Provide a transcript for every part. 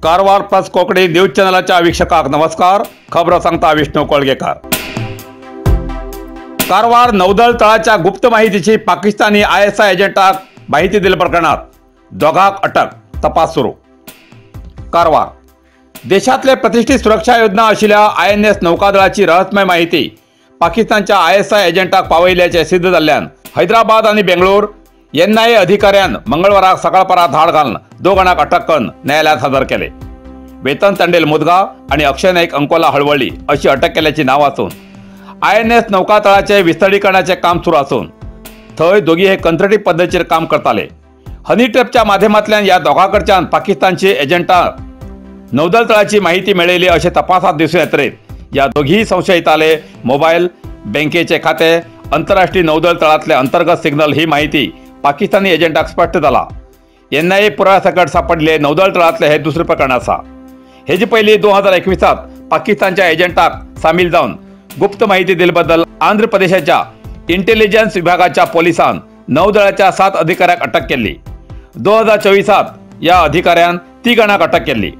Karwar plus Konkani news चॅनलाच्या वीक्षकांक नमस्कार. खबरो सांगता विष्णू कोळगेकर. कारवार नौदल तळाच्या गुप्त माहितीची पाकिस्तानी ISI एजंटाक माहिती दिल्या प्रकरणात दोघांक अटक. तपास सुरू. कारवार देशातले प्रतिष्ठित सुरक्षा योजना आशिल्ल्या INS नौकादळाची रहस्यमय माहिती पाकिस्तानच्या ISI एजंटाक पावयल्याचे सिद्ध जाल्ल्यान हैदराबाद आणि बेंगळूर NIA अधिकाऱ्यान मंगळवाराक सकाळपरा धाड घालून दोघांक अटक करून न्यायालयात हजर केले. वेतन तांडेल मुदगा आणि अक्षय नाईक अंकोला हळवळी अशी अटक केल्याची नाव असून INS नौकातळाचे विस्तारीकरणाचे काम सुरू असून थंय दोघी हे कंत्राटी पद्धतीचेर काम करताले. हनी ट्रॅपच्या माध्यमांतल्यान या दोघांकडच्यान पाकिस्तानचे एजंटा नौदल तळाची माहिती मेळयली अशें तपासात दिसून येतरेत या दोघी संशयिताले मोबाईल, बँकेचे खाते, आंतरराष्ट्रीय नौदल तळातले अंतर्गत सिग्नल ही माहिती पाकिस्तानी एजंटाक स्पष्ट जाला. NIA पुराव्यासकट सापडले नौदल तळातले हे दुसरे प्रकरण आसा. हेजे पयलीं 2021 पाकिस्तानच्या एजंटाक सामील जावन गुप्त माहिती दिल्ले आंध्र प्रदेशाच्या इंटेलिजन्स विभागाच्या पोलिसांन नौदळाच्या 7 अधिकाऱ्यांक अटक केली. 2024 या अधिकाऱ्यान 3 जाणांक अटक केली.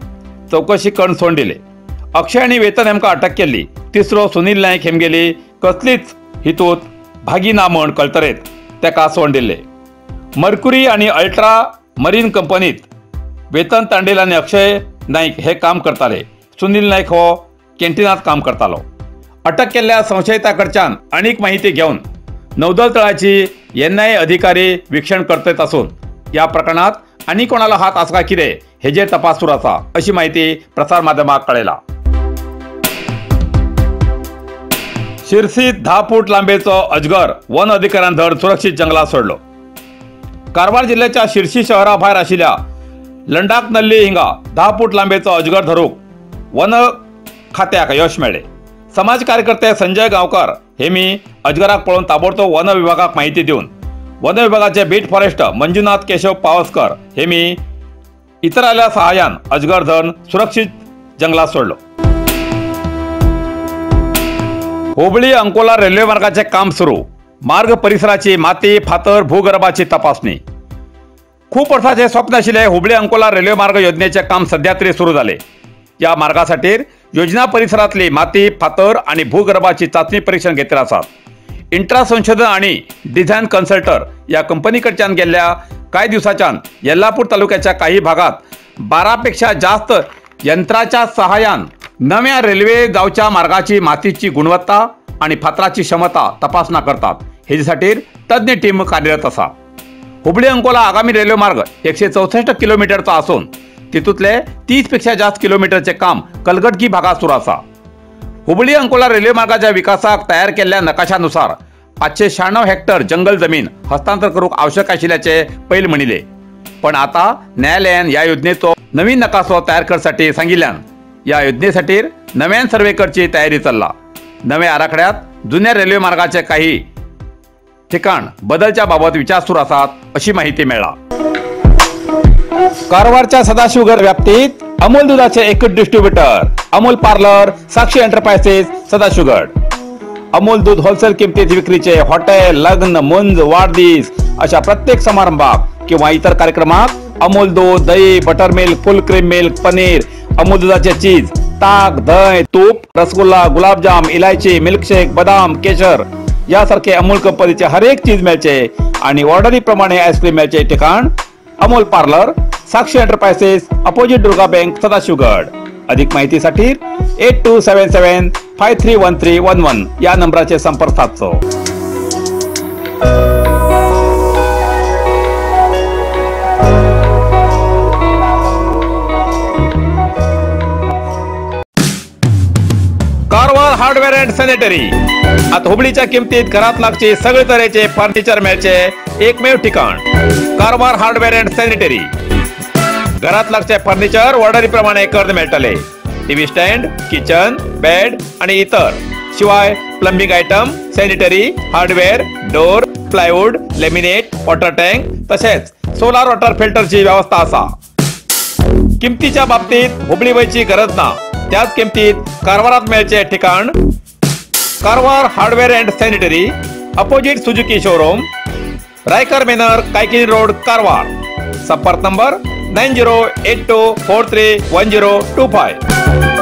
चौकशी करून सोडून दिले. अक्षय आणि वेतन हेमकां अटक केली. तिसरो सुनील नाईक हेमगेली कसलीच हितूत भागी ना म्हण कळतरेत तेका सोडून दिले. मर्क्युरी आणि अल्ट्रा मरीन कंपनीत वेतन तांडेल आणि अक्षय नाईक हे काम करताले. सुनील नाईक हो कॅन्टीनात काम करतालो. अटक केलेल्या संशयिताकडच्यान अनेक माहिती घेऊन नौदल तळाची NIA अधिकारी वीक्षण करत असून या प्रकरणात आणि कोणाला हात आसा कितें हेजेर तपास सुरू आसा अशी माहिती प्रसार माध्यमांक कळयला. शिरसीत 10 फूट लांबेचो अजगर वन अधिकाऱ्यान धर सुरक्षीत जंगलात सोडलो. कारवार जिल्ह्याच्या शिरसी शहरा भायर आशिल्ल्या लंडाक नल्ली हिंगा 10 फूट लांबेचो अजगर धरूक वन खात्याक यश मेळ्ळे. समाज कार्यकर्ते संजय गांवकर हेमी अजगराक पळोवन ताबडतोब वन विभागाक माहिती दिवन वन विभागाचे बीट फॉरेस्ट मंजुनाथ केशव पावसकर हेमी इतरांच्या सहाय्यान अजगर धरून सुरक्षित जंगलात सोडलो. हुबळी अंकोला रेल्वे मार्गाचे काम सुरू. मार्ग परिसराची माती, फातर, भूगर्भाची तपासणी. खूप वर्षाचे स्वप्न आशिल्ले हुबळी अंकोला रेल्वे मार्ग योजनेचे काम सध्या तरी सुरू झाले. या मार्गासाठी योजना परिसरातली माती, फातर आणि भूगर्भाची चाचणी परीक्षण घेतले आसात. इंट्रा संशोधन आणि डिझाईन कन्सल्टर या कंपनीकडच्यान गेल्या काही दिवसाच्यान येल्लापूर तालुक्याच्या काही भागात 12 पेक्षा जास्त यंत्राच्या सहाय्यान नव्या रेल्वे गावच्या मार्गाची मातीची गुणवत्ता आणि फातराची क्षमता तपासणा करतात. हेसाठी तज्ञ टीम कार्यरत असा. हुबळी अंकोला आगामी रेल्वे मार्ग 164 किलोमीटरचा असून तितूतले 30 पेक्षा जास्त किलोमीटरचे काम कलगटगी भागात सुरू असा. हुबळी अंकोला रेल्वे मार्गाच्या विकासाक तयार केलेल्या नकाशानुसार 596 हेक्टर जंगल जमीन हस्तांतर करूक आवश्यक आशिल्ल्याचे पयलीं म्हणिले. पण आता न्यायालयान या योजनेचो नवीन नकासो तयार करसाठी सांगिल्ल्यान या योजनेसाठी नव्यान सर्वे करची तयारी चल्ला. नव्या आराखड्यात जुन्या रेल्वे मार्गाचे काही ठिकाण बदलच्या बाबत विचार सुरू आसात अशी माहिती मेळ्ळा. कारवारच्या सदाशिवगड व्याप्तीत अमूल दुधाचे एकच distributor Amul parlour, Sakshi enterprises, Sadashivgad. Amul दूध होलसेल किमतीत विक्रीचे हॉटेल, लग्न, मुंज, वाढदिवस अशा प्रत्येक समारंभात किंवा इतर कार्यक्रमात अमूल दूध, दही, बटर मिल्क, फुल क्रीम मिल्क, पनीर, अमूल दुधाचे चीज, ताक, दही, तूप, रसगुल्ला, गुलाबजाम, इलायची, मिल्कशेक, बदाम, केशर यासारखे अमूल कंपनीचे हर एक चीज मिळचे आणि ऑर्डरी प्रमाणे आईस्क्रीम मिळचे ठिकाण Amul parlour, Sakshi enterprises, opposite Durga bank, Sadashivgad. अधिक माहितीसाठी 8277531311 या नंबराचे संपर्क साधचो. Karwar hardware and sanitary. आता हुबळीच्या किमतीत घरात लागचे सगळे तऱ्हेचे फर्निचर मिळचे एकमेव ठिकाण कारवार हार्डवेअर अँड सॅनिटरी. घरात लागचे फर्निचर ऑर्डरी प्रमाणे कर्ज मेळटले. टीव्ही स्टँड, किचन, बेड आणि इतर शिवाय plumbing item, sanitary, hardware, door, plywood, laminate, water tank तसेच सोलार वॉटर फिल्टरची व्यवस्था असा. किमतीच्या बाबतीत हुबळी वयची गरज ना. त्याच किमतीत कारवारात मिळचे ठिकाण Karwar hardware and sanitary, opposite Suzuki showroom, Raikar मेनर, कायकिनी रोड, कारवार. संपर्क नंबर 9082431025.